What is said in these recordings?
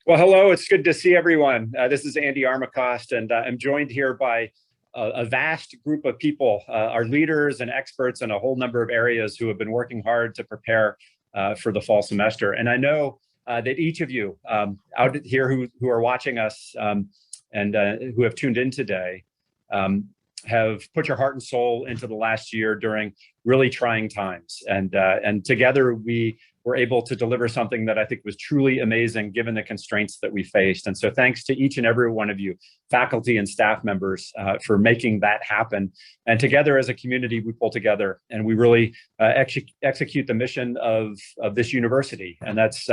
Well, hello. It's good to see everyone. This is Andy Armacost, and I'm joined here by a vast group of people, our leaders and experts in a whole number of areas who have been working hard to prepare for the fall semester. And I know that each of you out here who are watching us and who have tuned in today have put your heart and soul into the last year during really trying times. And together we were able to deliver something that I think was truly amazing given the constraints that we faced. And so thanks to each and every one of you, faculty and staff members, for making that happen. And together as a community, we pull together and we really execute the mission of this university. And that's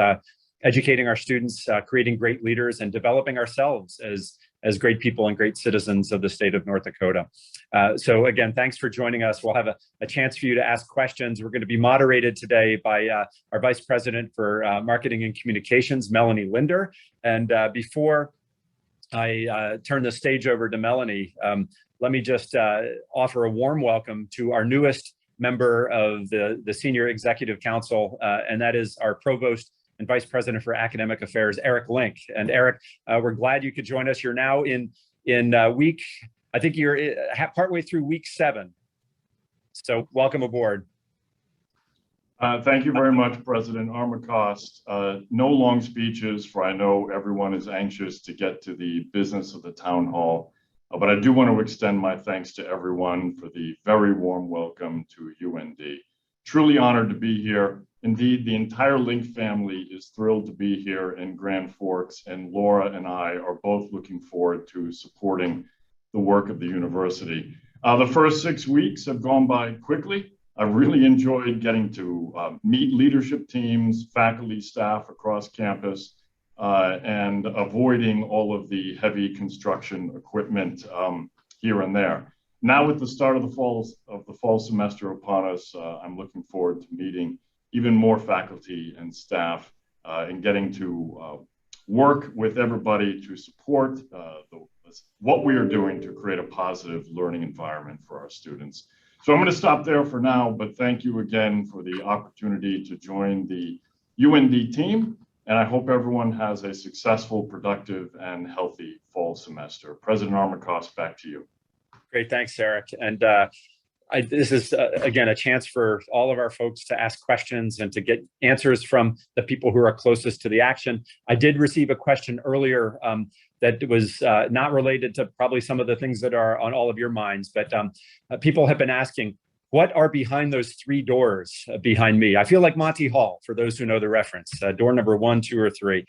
educating our students, creating great leaders, and developing ourselves as great people and great citizens of the state of North Dakota. So again, thanks for joining us. We'll have a chance for you to ask questions. We're going to be moderated today by our Vice President for Marketing and Communications, Melanie Linder. And before I turn the stage over to Melanie, let me just offer a warm welcome to our newest member of the Senior Executive Council, and that is our Provost and Vice President for Academic Affairs, Eric Link. And Eric, we're glad you could join us. You're now in week, I think you're partway through week 7. So welcome aboard. Thank you very much, President Armacost. No long speeches, for I know everyone is anxious to get to the business of the town hall. But I do want to extend my thanks to everyone for the very warm welcome to UND. Truly honored to be here. Indeed, the entire Link family is thrilled to be here in Grand Forks, and Laura and I are both looking forward to supporting the work of the university. The first 6 weeks have gone by quickly. I've really enjoyed getting to meet leadership teams, faculty, staff across campus, and avoiding all of the heavy construction equipment here and there. Now, with the start of the fall semester upon us, I'm looking forward to meeting even more faculty and staff and getting to work with everybody to support what we are doing to create a positive learning environment for our students. So I'm going to stop there for now, but thank you again for the opportunity to join the UND team. And I hope everyone has a successful, productive, and healthy fall semester. President Armacost, back to you. Great, thanks, Eric. And this is, again, a chance for all of our folks to ask questions and to get answers from the people who are closest to the action. I did receive a question earlier that was not related to probably some of the things that are on all of your minds, but people have been asking, what are behind those 3 doors behind me? I feel like Monty Hall, for those who know the reference, door number 1, 2, or 3.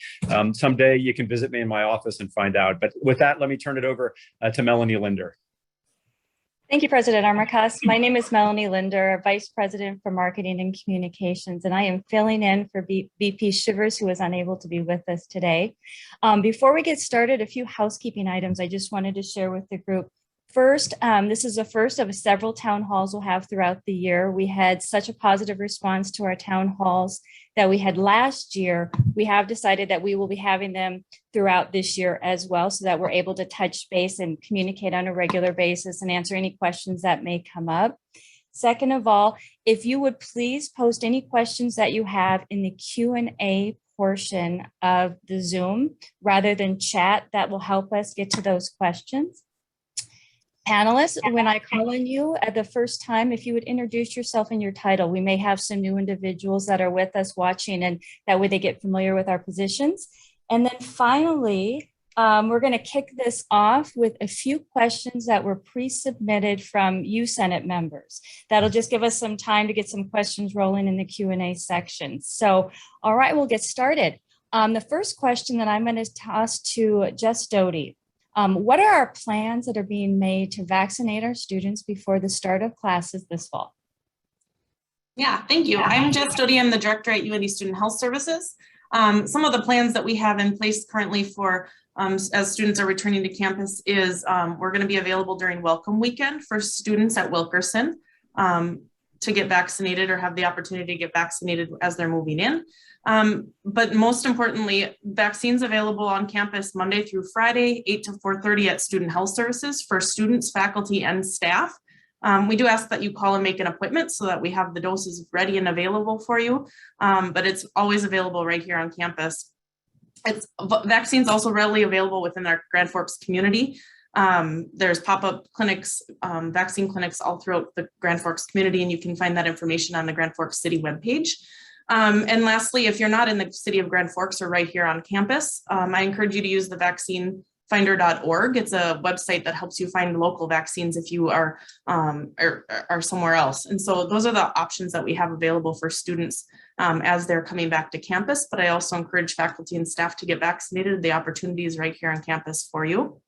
Someday you can visit me in my office and find out. But with that, let me turn it over to Melanie Linder. Thank you, President Armacost. My name is Melanie Linder, Vice President for Marketing and Communications, and I am filling in for VP Shivers, who is unable to be with us today. Before we get started, a few housekeeping items I just wanted to share with the group. First, this is the first of several town halls we'll have throughout the year. We had such a positive response to our town halls that we had last year. We have decided that we will be having them throughout this year as well, so that we're able to touch base and communicate on a regular basis and answer any questions that may come up. Second of all, if you would please post any questions that you have in the Q&A portion of the Zoom rather than chat, that will help us get to those questions. Panelists, when I call on you at the first time, if you would introduce yourself and your title. We may have some new individuals that are with us watching, and that way they get familiar with our positions. And then finally, we're going to kick this off with a few questions that were pre-submitted from you Senate members. That'll just give us some time to get some questions rolling in the Q&A section. So, all right, we'll get started. The first question that I'm going to toss to Jess Doty. What are our plans that are being made to vaccinate our students before the start of classes this fall? Yeah, thank you. I'm Jess Doty. I'm the director at UND Student Health Services. Some of the plans that we have in place currently for as students are returning to campus is we're going to be available during welcome weekend for students at Wilkerson to get vaccinated or have the opportunity to get vaccinated as they're moving in. But most importantly, vaccines available on campus Monday through Friday, 8 to 4:30 at Student Health Services for students, faculty, and staff. We do ask that you call and make an appointment so that we have the doses ready and available for you, but it's always available right here on campus. Vaccines also readily available within our Grand Forks community. There's pop-up clinics, vaccine clinics all throughout the Grand Forks community, and you can find that information on the Grand Forks City webpage. And lastly, if you're not in the city of Grand Forks or right here on campus, I encourage you to use the vaccinefinder.org. It's a website that helps you find local vaccines if you are somewhere else. And so those are the options that we have available for students as they're coming back to campus. But I also encourage faculty and staff to get vaccinated. The opportunity is right here on campus for you.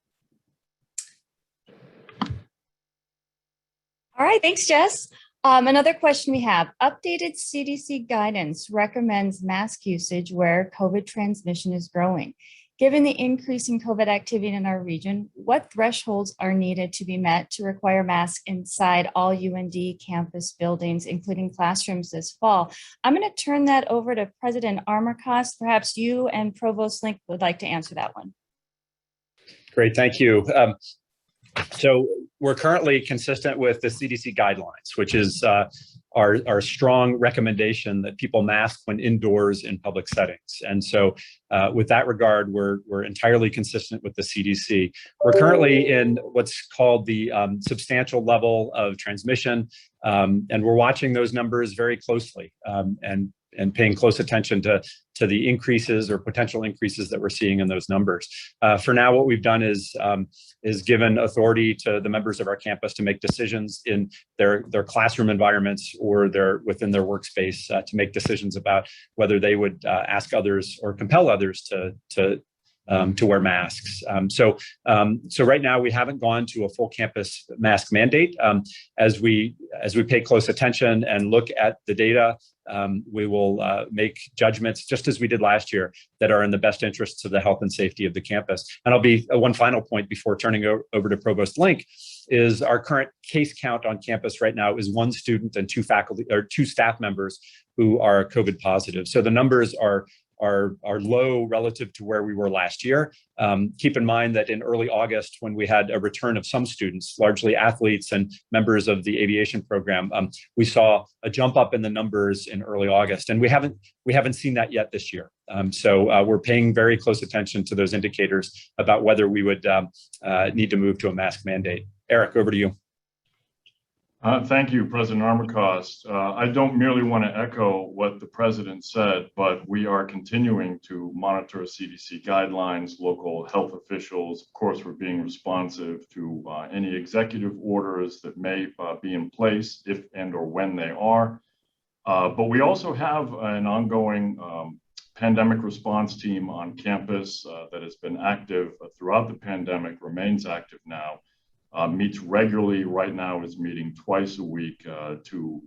All right, thanks, Jess. Another question we have, updated CDC guidance recommends mask usage where COVID transmission is growing. Given the increase in COVID activity in our region, what thresholds are needed to be met to require masks inside all UND campus buildings, including classrooms this fall? I'm going to turn that over to President Armacost. Perhaps you and Provost Link would like to answer that one. Great, thank you. So we're currently consistent with the CDC guidelines, which is our strong recommendation that people mask when indoors in public settings. And so with that regard, we're entirely consistent with the CDC. We're currently in what's called the substantial level of transmission, and we're watching those numbers very closely and paying close attention to the increases or potential increases that we're seeing in those numbers. For now, what we've done is given authority to the members of our campus to make decisions in their classroom environments or within their workspace to make decisions about whether they would ask others or compel others to wear masks. So right now we haven't gone to a full campus mask mandate. As we pay close attention and look at the data, we will make judgments, just as we did last year, that are in the best interests of the health and safety of the campus. And I'll be one final point before turning over to Provost Link, is our current case count on campus right now is 1 student and 2 faculty or 2 staff members who are COVID positive. So the numbers are low relative to where we were last year. Keep in mind that in early August, when we had a return of some students, largely athletes and members of the aviation program, we saw a jump up in the numbers in early August, and we haven't seen that yet this year. So we're paying very close attention to those indicators about whether we would need to move to a mask mandate. Eric, over to you. Thank you, President Armacost. I don't merely want to echo what the President said, but we are continuing to monitor CDC guidelines, local health officials. Of course, we're being responsive to any executive orders that may be in place if and or when they are. But we also have an ongoing pandemic response team on campus that has been active throughout the pandemic, remains active now. Meets regularly, right now is meeting twice a week to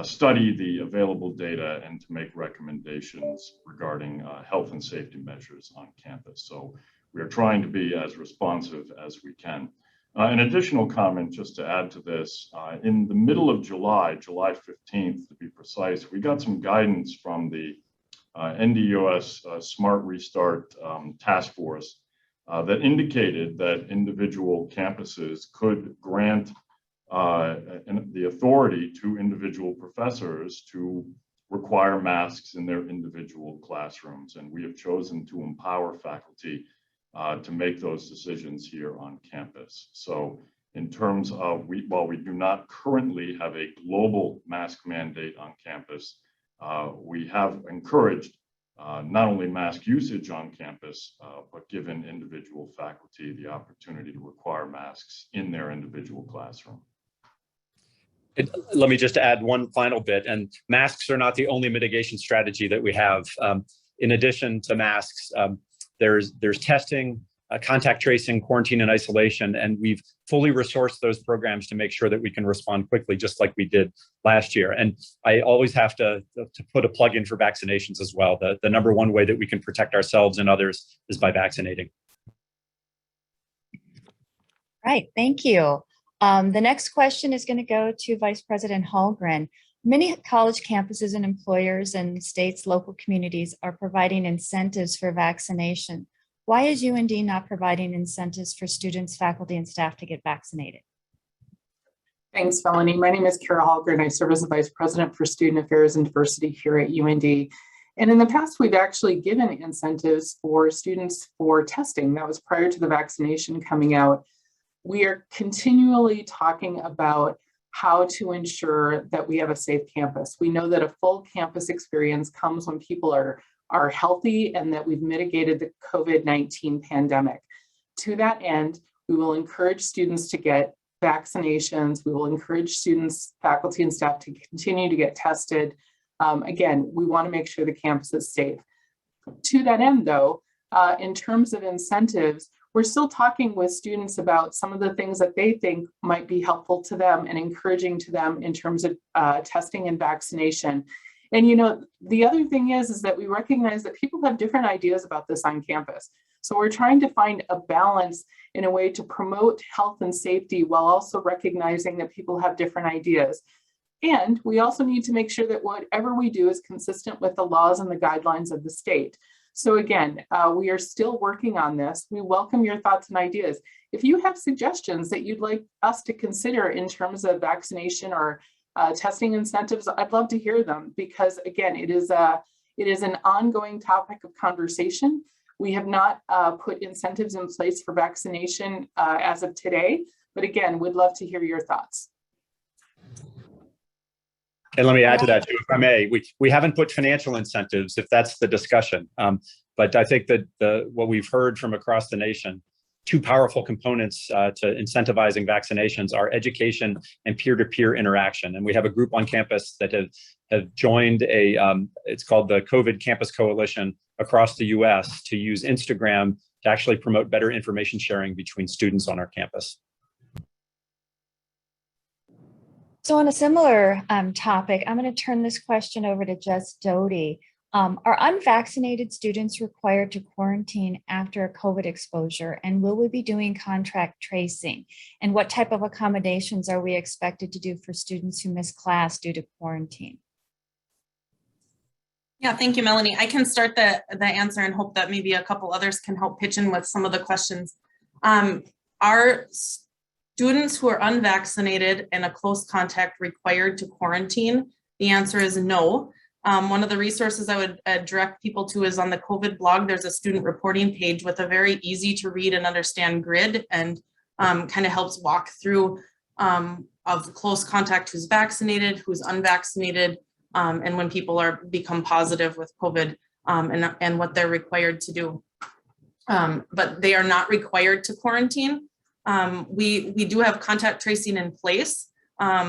study the available data and to make recommendations regarding health and safety measures on campus. So we are trying to be as responsive as we can. An additional comment just to add to this, in the middle of July 15th to be precise, we got some guidance from the NDUS Smart Restart Task Force that indicated that individual campuses could grant the authority to individual professors to require masks in their individual classrooms. And we have chosen to empower faculty to make those decisions here on campus. So in terms of, while we do not currently have a global mask mandate on campus, we have encouraged not only mask usage on campus, but given individual faculty the opportunity to require masks in their individual classroom. Let me just add one final bit, and masks are not the only mitigation strategy that we have. In addition to masks, there's testing, contact tracing, quarantine and isolation, and we've fully resourced those programs to make sure that we can respond quickly, just like we did last year. And I always have to put a plug in for vaccinations as well. The number one way that we can protect ourselves and others is by vaccinating. Right, thank you. The next question is going to go to Vice President Hallgren. Many college campuses and employers and states, local communities are providing incentives for vaccination. Why is UND not providing incentives for students, faculty, and staff to get vaccinated? Thanks, Melanie. My name is Kara Hallgren. I serve as the Vice President for Student Affairs and Diversity here at UND. And in the past, we've actually given incentives for students for testing. That was prior to the vaccination coming out. We are continually talking about how to ensure that we have a safe campus. We know that a full campus experience comes when people are healthy and that we've mitigated the COVID-19 pandemic. To that end, we will encourage students to get vaccinations. We will encourage students, faculty, and staff to continue to get tested. Again, we want to make sure the campus is safe. To that end, though, in terms of incentives, we're still talking with students about some of the things that they think might be helpful to them and encouraging to them in terms of testing and vaccination. And, you know, the other thing is that we recognize that people have different ideas about this on campus. So we're trying to find a balance in a way to promote health and safety while also recognizing that people have different ideas. And we also need to make sure that whatever we do is consistent with the laws and the guidelines of the state. So again, we are still working on this. We welcome your thoughts and ideas. If you have suggestions that you'd like us to consider in terms of vaccination or testing incentives, I'd love to hear them, because again, it is an ongoing topic of conversation. We have not put incentives in place for vaccination as of today, but again, we'd love to hear your thoughts. And let me add to that too, if I may. We haven't put financial incentives, if that's the discussion. But I think that what we've heard from across the nation, two powerful components to incentivizing vaccinations are education and peer-to-peer interaction. And we have a group on campus that have joined it's called the COVID Campus Coalition across the US to use Instagram to actually promote better information sharing between students on our campus. So on a similar topic, I'm going to turn this question over to Jess Doty. Are unvaccinated students required to quarantine after a COVID exposure? And will we be doing contact tracing? And what type of accommodations are we expected to do for students who miss class due to quarantine? Yeah, thank you, Melanie. I can start the answer and hope that maybe a couple others can help pitch in with some of the questions. Are students who are unvaccinated and a close contact required to quarantine? The answer is no. One of the resources I would direct people to is on the COVID blog. There's a student reporting page with a very easy to read and understand grid, and kind of helps walk through of close contact who's vaccinated, who's unvaccinated, and when people become positive with COVID, and what they're required to do. But they are not required to quarantine. We do have contact tracing in place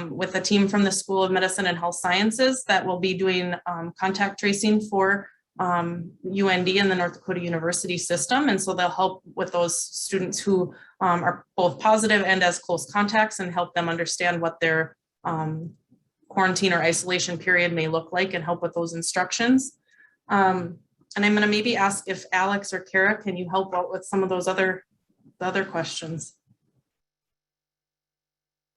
with a team from the School of Medicine and Health Sciences that will be doing contact tracing for UND and the North Dakota University system. And so they'll help with those students who are both positive and as close contacts, and help them understand what their quarantine or isolation period may look like, and help with those instructions. And I'm going to maybe ask if Alex or Kara, can you help out with some of those other questions?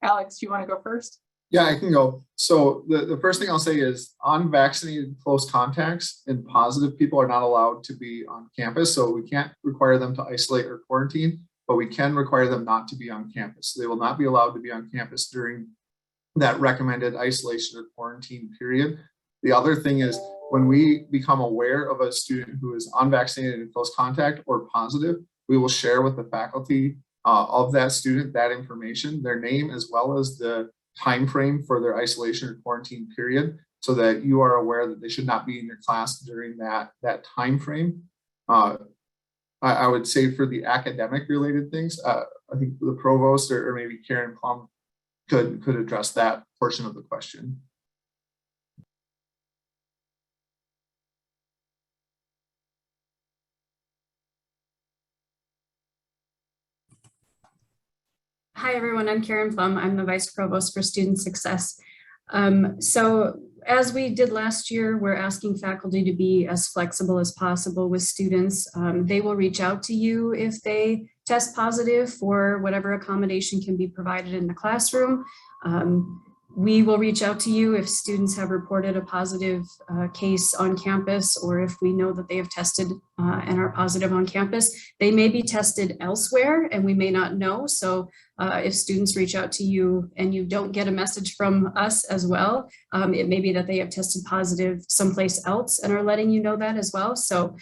Alex, do you want to go first? Yeah, I can go. So the first thing I'll say is unvaccinated close contacts and positive people are not allowed to be on campus. So we can't require them to isolate or quarantine, but we can require them not to be on campus. They will not be allowed to be on campus during that recommended isolation or quarantine period. The other thing is, when we become aware of a student who is unvaccinated in close contact or positive, we will share with the faculty of that student that information, their name, as well as the time frame for their isolation or quarantine period, so that you are aware that they should not be in your class during that time frame. I would say for the academic related things, I think the provost or maybe Karen Plum could address that portion of the question. Hi, everyone. I'm Karen Plum. I'm the Vice Provost for Student Success. So as we did last year, we're asking faculty to be as flexible as possible with students. They will reach out to you if they test positive for whatever accommodation can be provided in the classroom. We will reach out to you if students have reported a positive case on campus, or if we know that they have tested and are positive on campus. They may be tested elsewhere and we may not know. So if students reach out to you and you don't get a message from us as well, it may be that they have tested positive someplace else and are letting you know that as well. So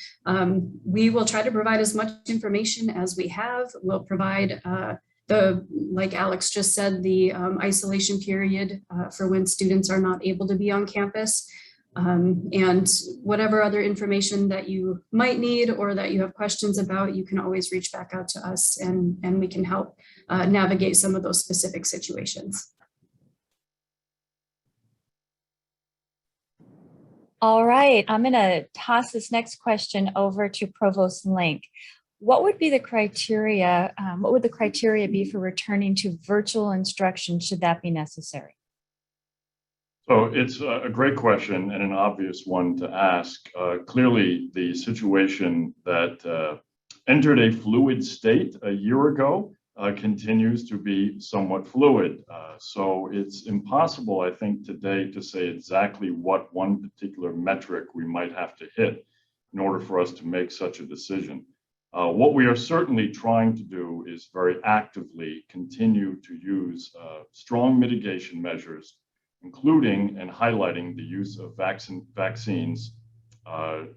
we will try to provide as much information as we have. We'll provide like Alex just said, the isolation period for when students are not able to be on campus, and whatever other information that you might need or that you have questions about, you can always reach back out to us and we can help navigate some of those specific situations. All right, I'm going to toss this next question over to Provost Link. What would be the criteria? What would the criteria be for returning to virtual instruction should that be necessary? So it's a great question and an obvious one to ask. Clearly, the situation that entered a fluid state a year ago continues to be somewhat fluid. So it's impossible, I think, today to say exactly what one particular metric we might have to hit in order for us to make such a decision. What we are certainly trying to do is very actively continue to use strong mitigation measures, including and highlighting the use of vaccines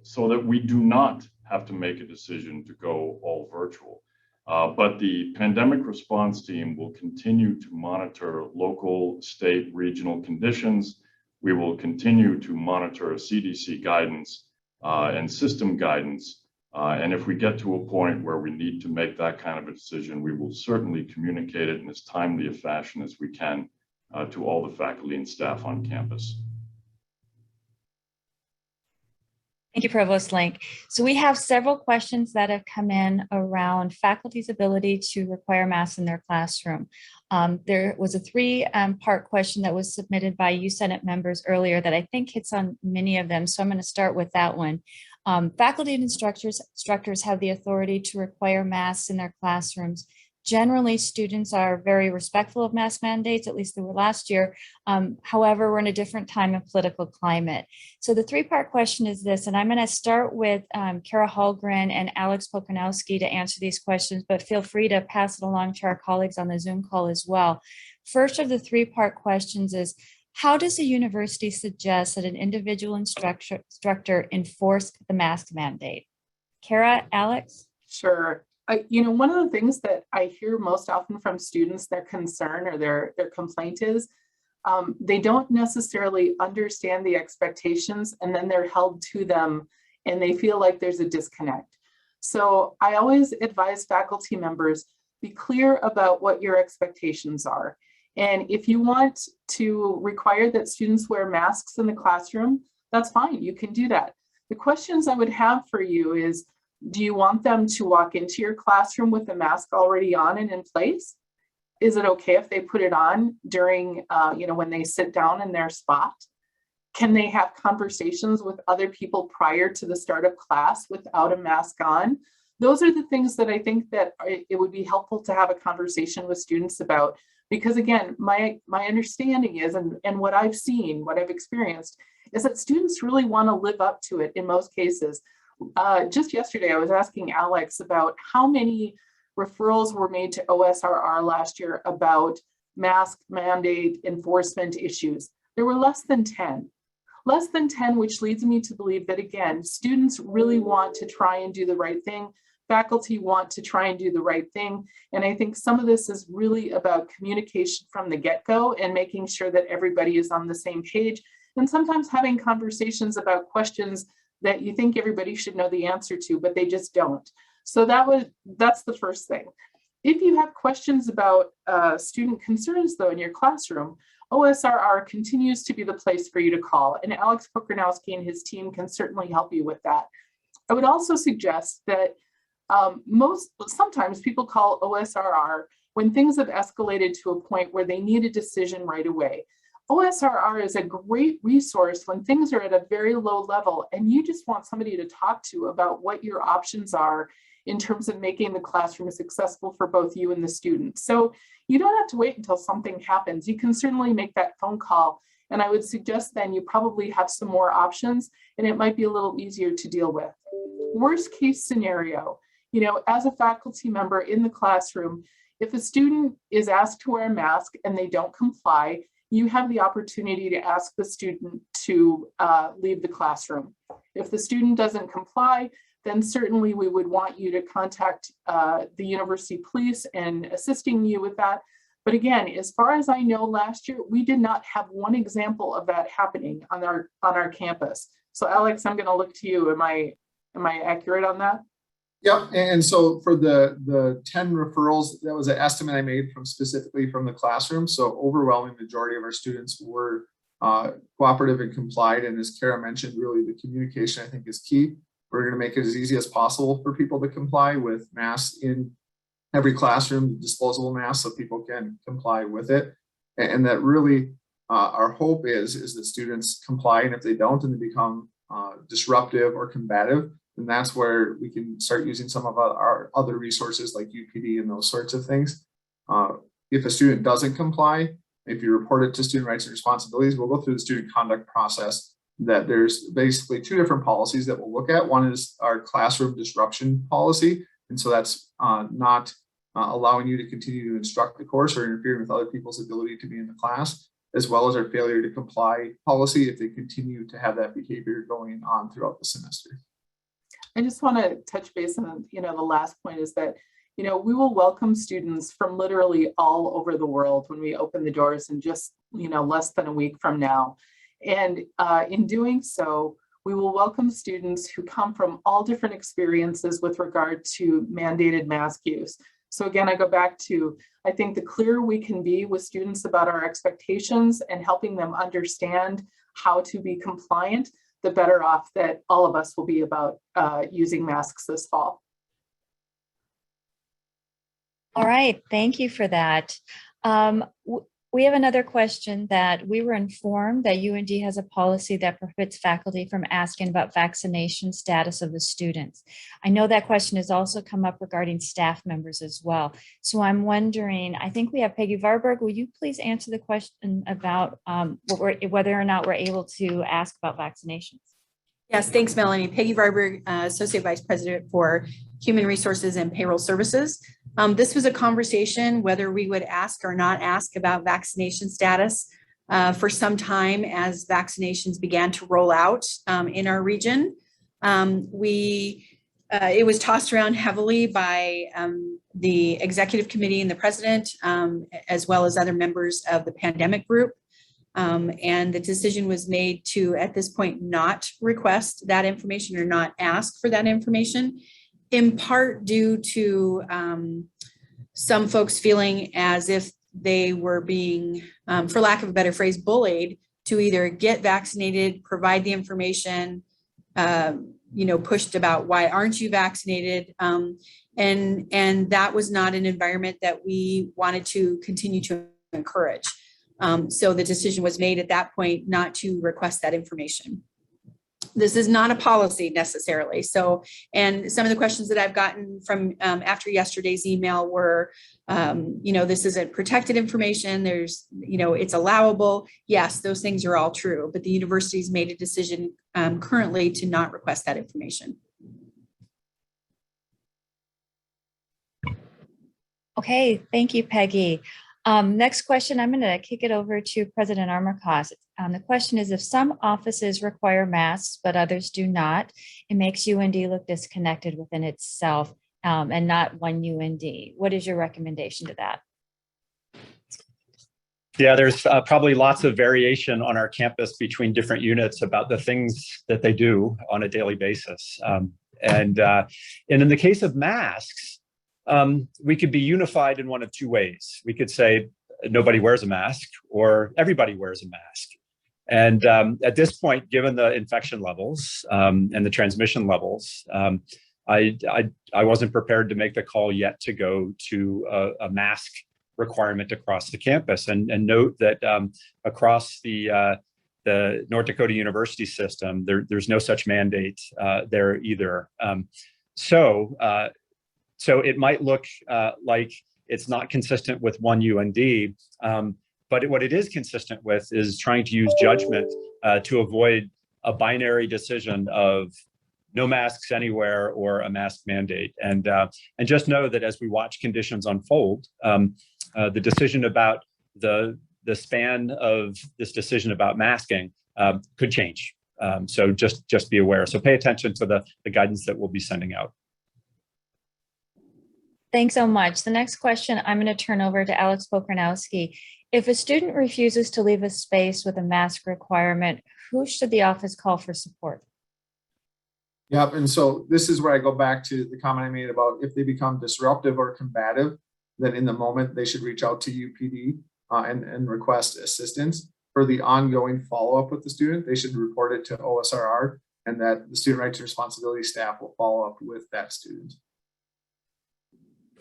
so that we do not have to make a decision to go all virtual. But the pandemic response team will continue to monitor local, state, regional conditions. We will continue to monitor CDC guidance and system guidance. And if we get to a point where we need to make that kind of a decision, we will certainly communicate it in as timely a fashion as we can to all the faculty and staff on campus. Thank you, Provost Link. So we have several questions that have come in around faculty's ability to require masks in their classroom. There was a three-part question that was submitted by you Senate members earlier that I think hits on many of them. So I'm going to start with that one. Faculty and instructors have the authority to require masks in their classrooms. Generally, students are very respectful of mask mandates, at least they were last year. However, we're in a different time and political climate. So the three-part question is this, and I'm going to start with Kara Hallgren and Alex Pokonowski to answer these questions, but feel free to pass it along to our colleagues on the Zoom call as well. First of the three-part questions is, how does the university suggest that an individual instructor enforce the mask mandate? Kara, Alex? Sure. One of the things that I hear most often from students, their concern or their complaint is they don't necessarily understand the expectations, and then they're held to them and they feel like there's a disconnect. So I always advise faculty members, be clear about what your expectations are. And if you want to require that students wear masks in the classroom, that's fine, you can do that. The questions I would have for you is, do you want them to walk into your classroom with the mask already on and in place? Is it okay if they put it on during, when they sit down in their spot? Can they have conversations with other people prior to the start of class without a mask on? Those are the things that I think that it would be helpful to have a conversation with students about. Because again, my understanding is, and what I've seen, what I've experienced, is that students really want to live up to it in most cases. Just yesterday, I was asking Alex about how many referrals were made to OSRR last year about mask mandate enforcement issues. There were less than 10. Less than 10, which leads me to believe that, again, students really want to try and do the right thing. Faculty want to try and do the right thing. And I think some of this is really about communication from the get-go and making sure that everybody is on the same page. And sometimes having conversations about questions that you think everybody should know the answer to, but they just don't. So that's the first thing. If you have questions about student concerns though in your classroom, OSRR continues to be the place for you to call, and Alex Pokonowski and his team can certainly help you with that. I would also suggest that sometimes people call OSRR when things have escalated to a point where they need a decision right away. OSRR is a great resource when things are at a very low level and you just want somebody to talk to about what your options are in terms of making the classroom successful for both you and the students. So you don't have to wait until something happens. You can certainly make that phone call. And I would suggest then you probably have some more options and it might be a little easier to deal with. Worst case scenario, you know, as a faculty member in the classroom, if a student is asked to wear a mask and they don't comply, you have the opportunity to ask the student to leave the classroom. If the student doesn't comply, then certainly we would want you to contact the university police and assisting you with that. But again, as far as I know, last year, we did not have one example of that happening on our campus. So Alex, I'm gonna look to you. Am I accurate on that? Yep, and so for the 10 referrals, that was an estimate I made specifically from the classroom. So overwhelming majority of our students were cooperative and complied. And as Kara mentioned, really the communication I think is key. We're gonna make it as easy as possible for people to comply with masks in every classroom, disposable masks, so people can comply with it. And that really our hope is that students comply, and if they don't and they become disruptive or combative, then that's where we can start using some of our other resources like UPD and those sorts of things. If a student doesn't comply, if you report it to student rights and responsibilities, we'll go through the student conduct process. That there's basically two different policies that we'll look at. One is our classroom disruption policy. And so that's not allowing you to continue to instruct the course or interfering with other people's ability to be in the class, as well as our failure to comply policy if they continue to have that behavior going on throughout the semester. I just want to touch base on, the last point is that, we will welcome students from literally all over the world when we open the doors in just, less than a week from now. And in doing so, we will welcome students who come from all different experiences with regard to mandated mask use. So again, I go back to, I think the clearer we can be with students about our expectations and helping them understand how to be compliant, the better off that all of us will be about using masks this fall. All right, thank you for that. We have another question that we were informed that UND has a policy that prohibits faculty from asking about vaccination status of the students. I know that question has also come up regarding staff members as well. So I'm wondering, I think we have Peggy Varberg. Will you please answer the question about whether or not we're able to ask about vaccinations? Yes, thanks, Melanie. Peggy Varberg, Associate Vice President for Human Resources and Payroll Services. This was a conversation whether we would ask or not ask about vaccination status for some time as vaccinations began to roll out in our region. It was tossed around heavily by the executive committee and the president, as well as other members of the pandemic group. And the decision was made to, at this point, not request that information or not ask for that information, in part due to some folks feeling as if they were being, for lack of a better phrase, bullied to either get vaccinated, provide the information, pushed about why aren't you vaccinated? And that was not an environment that we wanted to continue to encourage. So the decision was made at that point not to request that information. This is not a policy necessarily. So, and some of the questions that I've gotten from after yesterday's email were, this isn't protected information. There's, it's allowable. Yes, those things are all true, but the university's made a decision currently to not request that information. Okay, thank you, Peggy. Next question, I'm going to kick it over to President Armacost. The question is, if some offices require masks, but others do not, it makes UND look disconnected within itself and not one UND. What is your recommendation to that? Yeah, there's probably lots of variation on our campus between different units about the things that they do on a daily basis. And in the case of masks, we could be unified in one of two ways. We could say nobody wears a mask or everybody wears a mask. And at this point, given the infection levels and the transmission levels, I wasn't prepared to make the call yet to go to a mask requirement across the campus. And note that across the North Dakota University system, there's no such mandate there either. So So it might look like it's not consistent with one UND, but what it is consistent with is trying to use judgment to avoid a binary decision of no masks anywhere or a mask mandate. And just know that as we watch conditions unfold, the decision about the span of this decision about masking could change. So just be aware. So pay attention to the guidance that we'll be sending out. Thanks so much. The next question I'm going to turn over to Alex Pokranowski. If a student refuses to leave a space with a mask requirement, who should the office call for support? Yep, and so this is where I go back to the comment I made about if they become disruptive or combative, then in the moment they should reach out to UPD and request assistance. For the ongoing follow-up with the student, they should report it to OSRR, and that the student rights and responsibility staff will follow up with that student.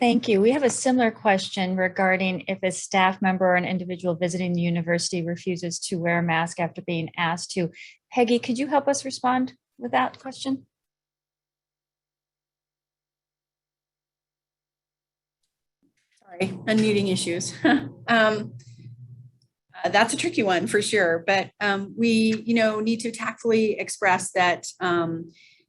Thank you. We have a similar question regarding if a staff member or an individual visiting the university refuses to wear a mask after being asked to. Peggy, could you help us respond with that question? Sorry, unmuting issues. That's a tricky one for sure, but we, need to tactfully express that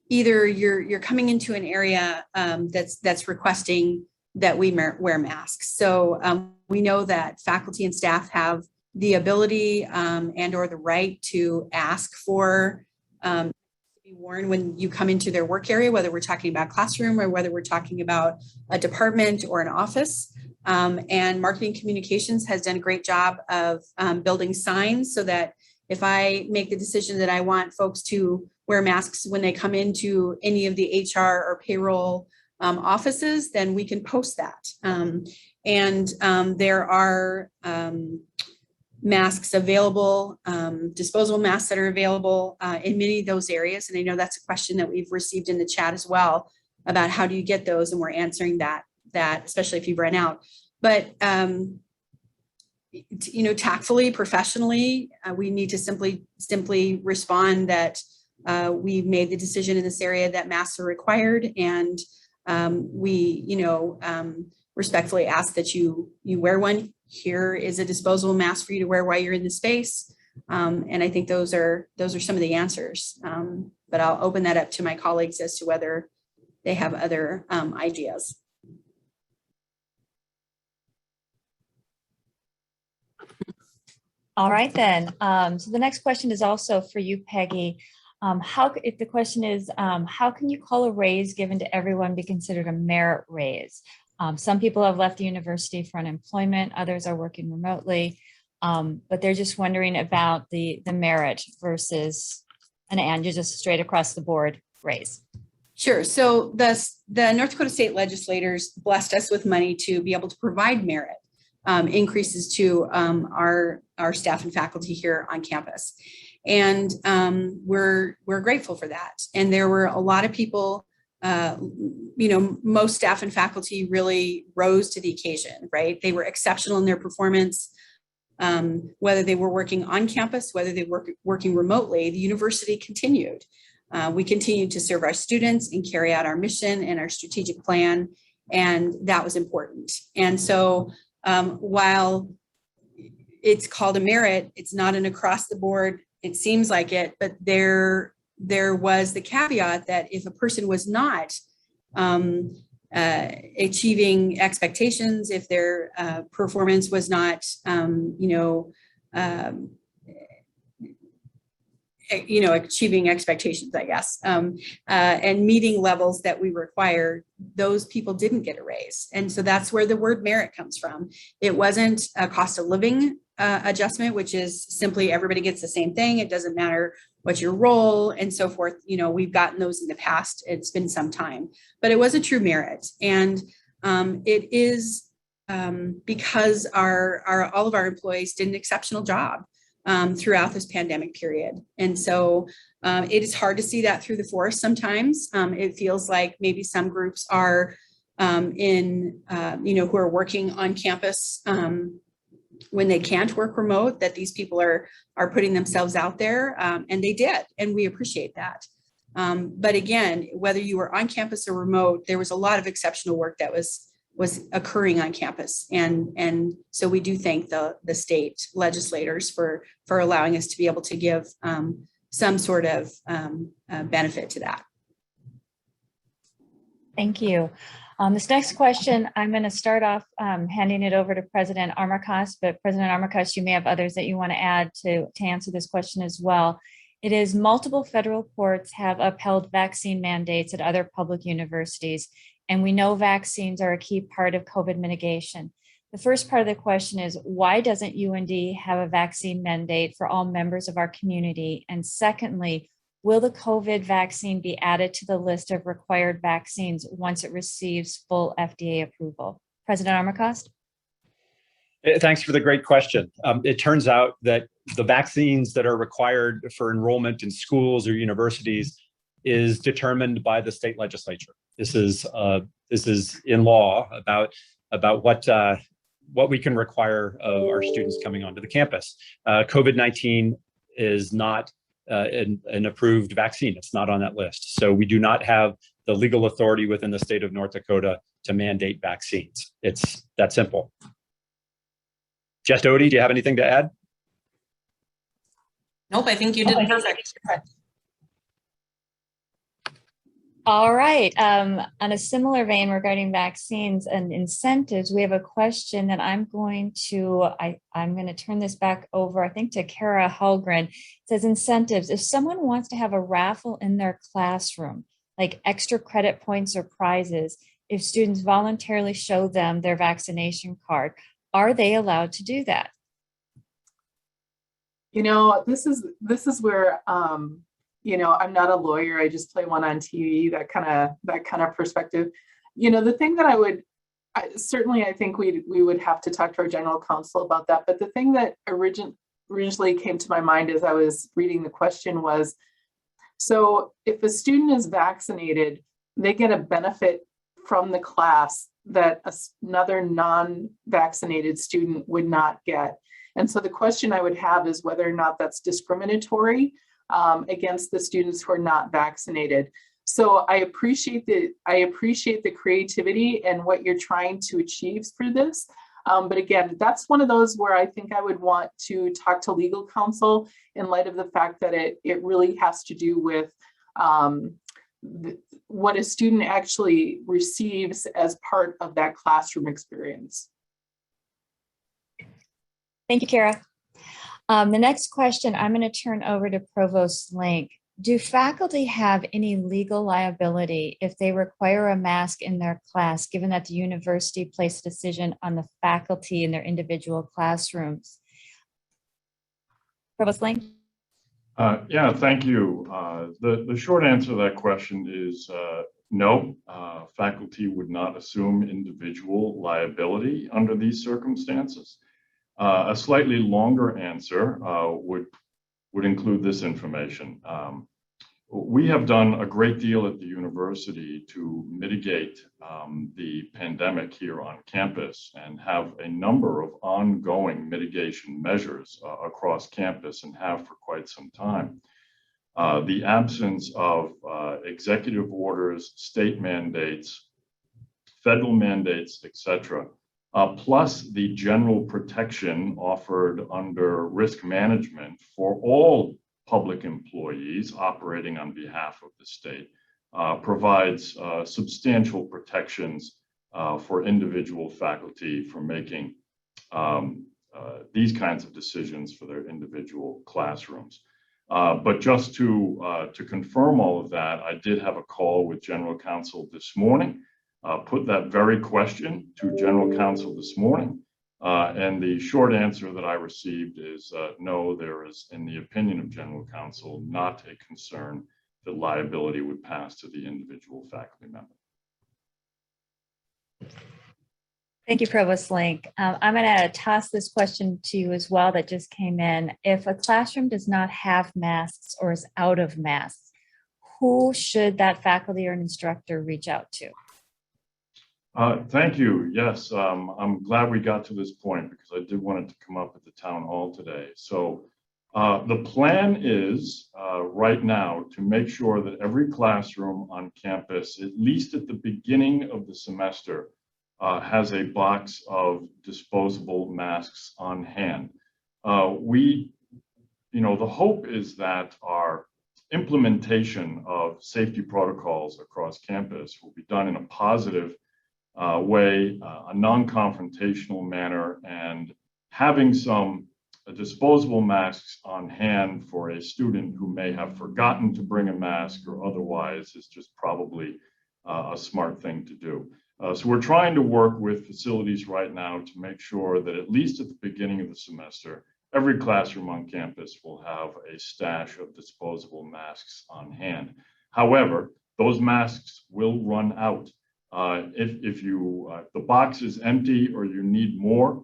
either you're coming into an area that's requesting that we wear masks. So we know that faculty and staff have the ability and or the right to ask for to be worn when you come into their work area, whether we're talking about classroom or whether we're talking about a department or an office. And marketing communications has done a great job of building signs so that if I make the decision that I want folks to wear masks when they come into any of the HR or payroll offices, then we can post that. There are masks available, disposable masks that are available in many of those areas. And I know that's a question that we've received in the chat as well about how do you get those, and we're answering that especially if you've run out. But tactfully, professionally, we need to simply respond that we've made the decision in this area that masks are required, and we respectfully ask that you wear one. Here is a disposable mask for you to wear while you're in the space. And I think those are some of the answers. But I'll open that up to my colleagues as to whether they have other ideas. All right, then. So the next question is also for you, Peggy. If the question is, how can you call a raise given to everyone be considered a merit raise? Some people have left the university for unemployment, others are working remotely, but they're just wondering about the merit versus just straight across the board raise. Sure. So the North Dakota state legislators blessed us with money to be able to provide merit increases to our staff and faculty here on campus. And we're grateful for that. And there were a lot of people, most staff and faculty really rose to the occasion, right? They were exceptional in their performance, whether they were working on campus, whether they were working remotely. The university continued. We continued to serve our students and carry out our mission and our strategic plan, and that was important. And so while it's called a merit, it's not an across the board. It seems like it, but there was the caveat that if a person was not achieving expectations, if their performance was not, achieving expectations, I guess, and meeting levels that we require, those people didn't get a raise. And so that's where the word merit comes from. It wasn't a cost of living adjustment, which is simply everybody gets the same thing. It doesn't matter what your role and so forth. We've gotten those in the past. It's been some time, but it was a true merit. And it is because all of our employees did an exceptional job throughout this pandemic period. And so it is hard to see that through the forest sometimes. It feels like maybe some groups are who are working on campus when they can't work remote, that these people are putting themselves out there, and they did, and we appreciate that. But again, whether you were on campus or remote, there was a lot of exceptional work that was occurring on campus. And so we do thank the state legislators for allowing us to be able to give some sort of benefit to that. Thank you. This next question, I'm going to start off handing it over to President Armacost, but President Armacost, you may have others that you want to add to answer this question as well. It is multiple federal courts have upheld vaccine mandates at other public universities, and we know vaccines are a key part of COVID mitigation. The first part of the question is, why doesn't UND have a vaccine mandate for all members of our community? And secondly, will the COVID vaccine be added to the list of required vaccines once it receives full FDA approval? President Armacost? Thanks for the great question. It turns out that the vaccines that are required for enrollment in schools or universities is determined by the state legislature. This is in law about what we can require of our students coming onto the campus. COVID-19 is not an approved vaccine. It's not on that list. So we do not have the legal authority within the state of North Dakota to mandate vaccines. It's that simple. Jess Doty, do you have anything to add? Nope, I think you did perfect. All right. On a similar vein regarding vaccines and incentives, we have a question that I'm going to turn this back over, I think, to Kara Hulgren. It says incentives. If someone wants to have a raffle in their classroom, like extra credit points or prizes, if students voluntarily show them their vaccination card, are they allowed to do that? You know, this is where you know, I'm not a lawyer. I just play one on TV. That kind of perspective. You know, the thing that I think we would have to talk to our general counsel about that. But the thing that originally came to my mind as I was reading the question was, so if a student is vaccinated, they get a benefit from the class that another non-vaccinated student would not get. And so the question I would have is whether or not that's discriminatory against the students who are not vaccinated. So I appreciate the creativity and what you're trying to achieve through this. But again, that's one of those where I think I would want to talk to legal counsel in light of the fact that it really has to do with what a student actually receives as part of that classroom experience. Thank you, Kara. The next question I'm going to turn over to Provost Link. Do faculty have any legal liability if they require a mask in their class, given that the university placed a decision on the faculty in their individual classrooms? Provost Link? Yeah, thank you. The short answer to that question is no. Faculty would not assume individual liability under these circumstances. A slightly longer answer would include this information. We have done a great deal at the university to mitigate the pandemic here on campus and have a number of ongoing mitigation measures across campus and have for quite some time. The absence of executive orders, state mandates, federal mandates, etc., plus the general protection offered under risk management for all public employees operating on behalf of the state, provides substantial protections for individual faculty for making these kinds of decisions for their individual classrooms. But just to confirm all of that, I did have a call with General Counsel this morning. Put that very question to General Counsel this morning. And the short answer that I received is no, there is, in the opinion of General Counsel, not a concern that liability would pass to the individual faculty member. Thank you, Provost Link. I'm going to toss this question to you as well that just came in. If a classroom does not have masks or is out of masks, who should that faculty or an instructor reach out to? Thank you. Yes, I'm glad we got to this point because I did want it to come up at the town hall today. So The plan is right now to make sure that every classroom on campus, at least at the beginning of the semester, has a box of disposable masks on hand. The hope is that our implementation of safety protocols across campus will be done in a positive way, a non-confrontational manner, and having some disposable masks on hand for a student who may have forgotten to bring a mask or otherwise is just probably a smart thing to do. So we're trying to work with facilities right now to make sure that at least at the beginning of the semester, every classroom on campus will have a stash of disposable masks on hand. However, those masks will run out. If the box is empty or you need more,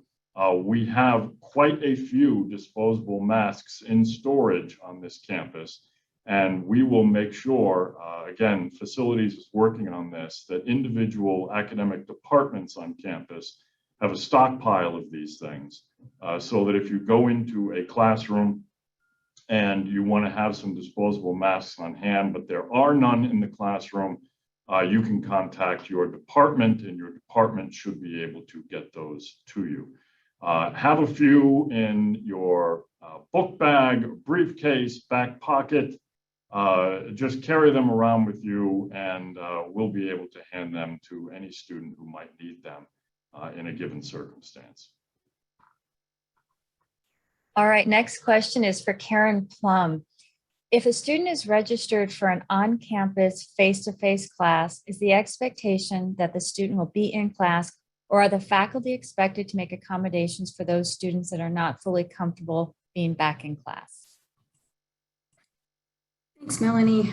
we have quite a few disposable masks in storage on this campus. And we will make sure, again, facilities is working on this, that individual academic departments on campus have a stockpile of these things, so that if you go into a classroom and you want to have some disposable masks on hand, but there are none in the classroom, you can contact your department and your department should be able to get those to you. Have a few in your book bag, briefcase, back pocket. Just carry them around with you and we'll be able to hand them to any student who might need them in a given circumstance. All right, next question is for Karen Plum. If a student is registered for an on-campus face-to-face class, is the expectation that the student will be in class, or are the faculty expected to make accommodations for those students that are not fully comfortable being back in class? Thanks, Melanie.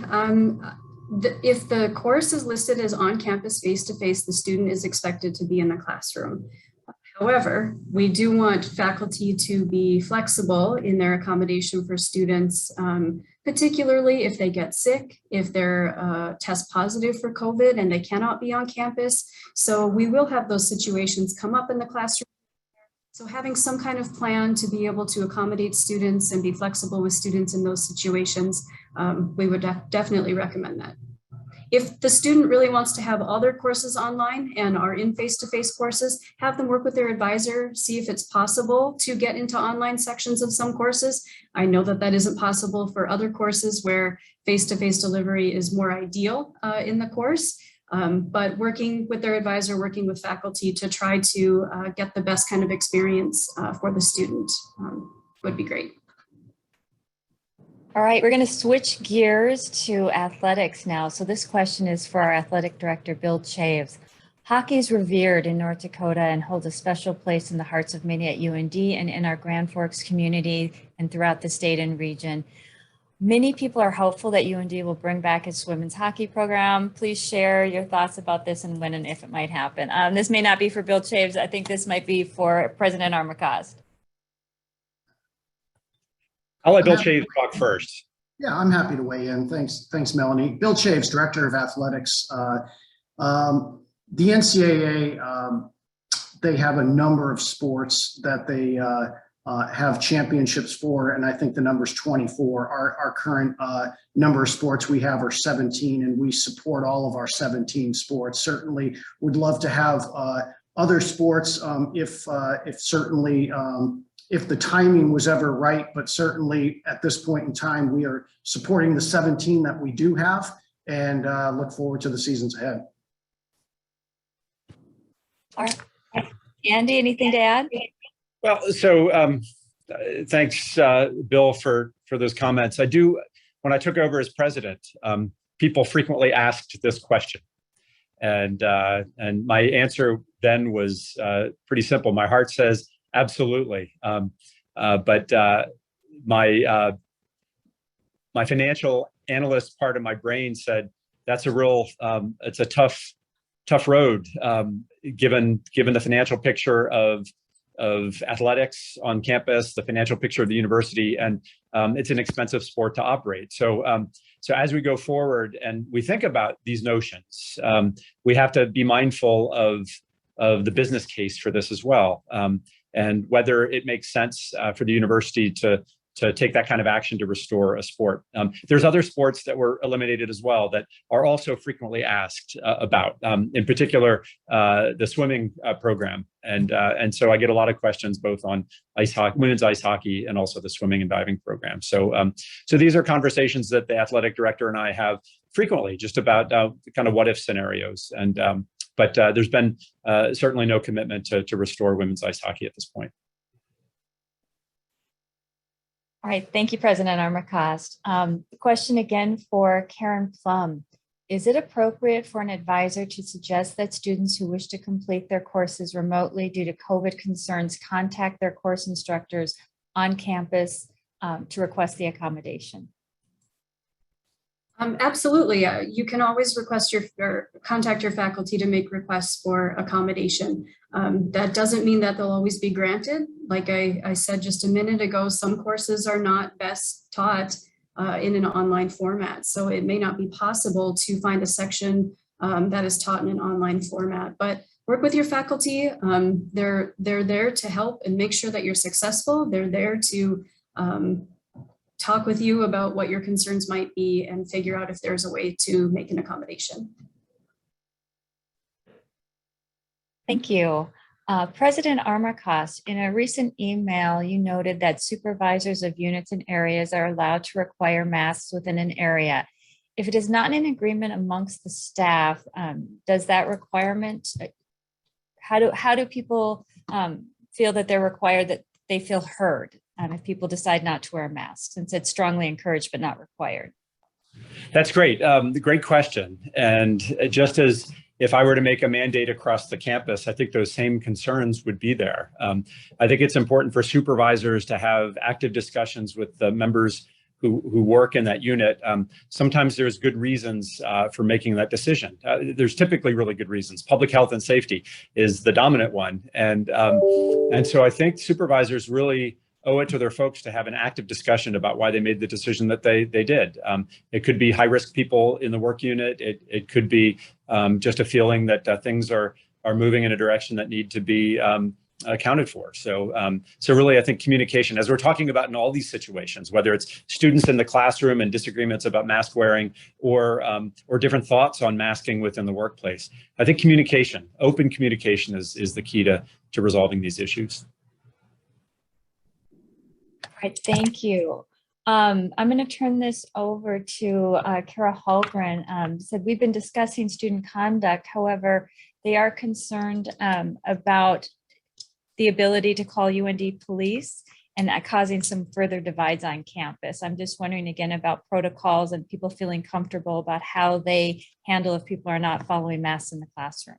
If the course is listed as on-campus face-to-face, the student is expected to be in the classroom. However, we do want faculty to be flexible in their accommodation for students, particularly if they get sick, if they're test positive for COVID and they cannot be on campus. So we will have those situations come up in the classroom. So having some kind of plan to be able to accommodate students and be flexible with students in those situations, we would definitely recommend that. If the student really wants to have all their courses online and are in face-to-face courses, have them work with their advisor, see if it's possible to get into online sections of some courses. I know that that isn't possible for other courses where face-to-face delivery is more ideal in the course, but working with their advisor, working with faculty to try to get the best kind of experience for the student would be great. All right, we're going to switch gears to athletics now. So this question is for our athletic director, Bill Chaves. Hockey is revered in North Dakota and holds a special place in the hearts of many at UND and in our Grand Forks community and throughout the state and region. Many people are hopeful that UND will bring back its women's hockey program. Please share your thoughts about this and when and if it might happen. This may not be for Bill Chaves. I think this might be for President Armacost. I'll let Bill Chaves talk first. Yeah, I'm happy to weigh in. Thanks, Melanie. Bill Chaves, Director of Athletics. The NCAA, they have a number of sports that they have championships for, and I think the number's 24. Our current number of sports we have are 17, and we support all of our 17 sports. Certainly would love to have other sports if the timing was ever right, but certainly at this point in time, we are supporting the 17 that we do have and look forward to the seasons ahead. All right. Andy, anything to add? Well, so thanks, Bill, for those comments. When I took over as president, people frequently asked this question. And my answer then was pretty simple. My heart says, absolutely. But my financial analyst part of my brain said, that's it's a tough road, given the financial picture of athletics on campus, the financial picture of the university, and it's an expensive sport to operate. So as we go forward and we think about these notions, we have to be mindful of the business case for this as well. And whether it makes sense for the university to to take that kind of action to restore a sport. There's other sports that were eliminated as well that are also frequently asked about, in particular, the swimming program. And so I get a lot of questions both on ice hockey, women's ice hockey, and also the swimming and diving program. So, so these are conversations that the athletic director and I have frequently, just about kind of what if scenarios. And but there's been certainly no commitment to restore women's ice hockey at this point. All right, thank you, President Armacost. Question again for Karen Plum. Is it appropriate for an advisor to suggest that students who wish to complete their courses remotely due to COVID concerns contact their course instructors on campus to request the accommodation? Absolutely. You can always request or contact your faculty to make requests for accommodation. That doesn't mean that they'll always be granted. Like I said just a minute ago, some courses are not best taught in an online format. So it may not be possible to find a section that is taught in an online format, but work with your faculty. They're there to help and make sure that you're successful. They're there to talk with you about what your concerns might be and figure out if there's a way to make an accommodation. Thank you. President Armacost, in a recent email, you noted that supervisors of units and areas are allowed to require masks within an area. If it is not in agreement amongst the staff, does that requirement, how do people feel that they're required, that they feel heard if people decide not to wear a mask, since it's strongly encouraged but not required? That's great. Great question. And just as if I were to make a mandate across the campus, I think those same concerns would be there. I think it's important for supervisors to have active discussions with the members who work in that unit. Sometimes there's good reasons for making that decision. There's typically really good reasons. Public health and safety is the dominant one. And so I think supervisors really owe it to their folks to have an active discussion about why they made the decision that they did. It could be high-risk people in the work unit. It could be just a feeling that things are moving in a direction that need to be accounted for. So really, I think communication, as we're talking about in all these situations, whether it's students in the classroom and disagreements about mask wearing, or different thoughts on masking within the workplace, I think communication, open communication is the key to resolving these issues. All right, thank you. I'm going to turn this over to Kara Hallgren. Said we've been discussing student conduct. However, they are concerned about the ability to call UND police and that causing some further divides on campus. I'm just wondering again about protocols and people feeling comfortable about how they handle if people are not following masks in the classroom.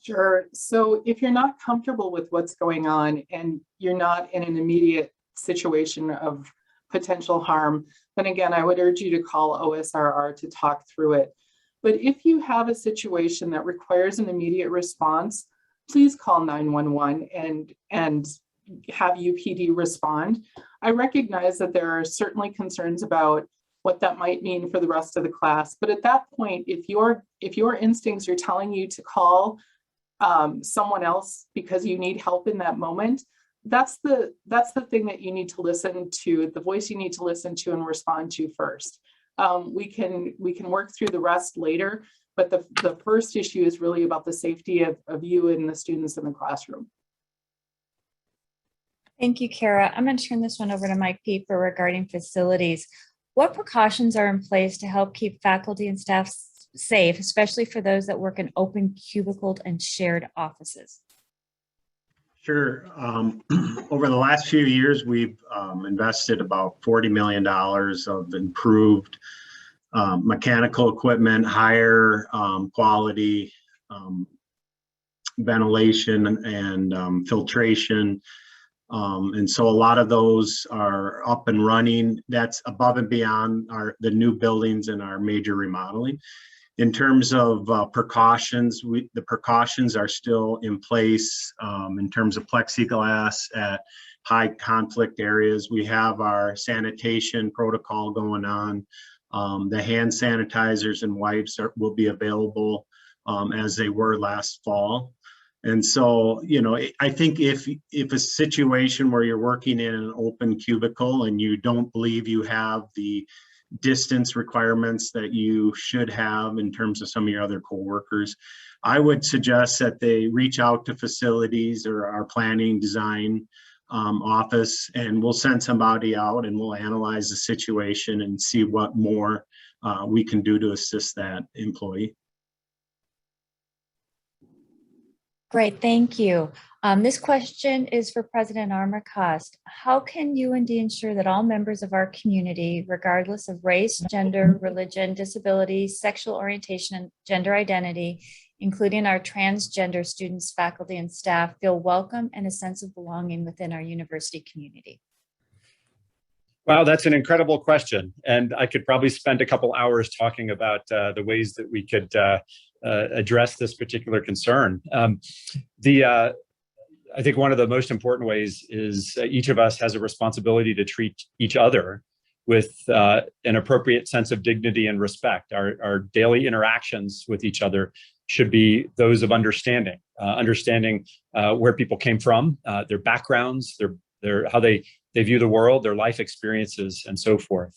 Sure. So if you're not comfortable with what's going on and you're not in an immediate situation of potential harm, then again, I would urge you to call OSRR to talk through it. But if you have a situation that requires an immediate response, please call 911 and have UPD respond. I recognize that there are certainly concerns about what that might mean for the rest of the class. But at that point, if your instincts are telling you to call someone else because you need help in that moment, that's the thing that you need to listen to, the voice you need to listen to and respond to first. We can work through the rest later, but the first issue is really about the safety of you and the students in the classroom. Thank you, Kara. I'm going to turn this one over to Mike Pieper regarding facilities. What precautions are in place to help keep faculty and staff safe, especially for those that work in open cubicled and shared offices? Sure. Over the last few years, we've invested about $40 million of improved mechanical equipment, higher quality ventilation and filtration. And so a lot of those are up and running. That's above and beyond the new buildings and our major remodeling. In terms of precautions, the precautions are still in place in terms of plexiglass at high conflict areas. We have our sanitation protocol going on. The hand sanitizers and wipes will be available as they were last fall. And so, you know, I think if a situation where you're working in an open cubicle and you don't believe you have the distance requirements that you should have in terms of some of your other coworkers, I would suggest that they reach out to facilities or our planning design office, and we'll send somebody out and we'll analyze the situation and see what more we can do to assist that employee. Great, thank you. This question is for President Armacost. How can UND ensure that all members of our community, regardless of race, gender, religion, disability, sexual orientation, and gender identity, including our transgender students, faculty, and staff, feel welcome and a sense of belonging within our university community? Wow, that's an incredible question. And I could probably spend a couple hours talking about the ways that we could address this particular concern. I think one of the most important ways is each of us has a responsibility to treat each other with an appropriate sense of dignity and respect. Our daily interactions with each other should be those of understanding, understanding where people came from, their backgrounds, how they view the world, their life experiences, and so forth.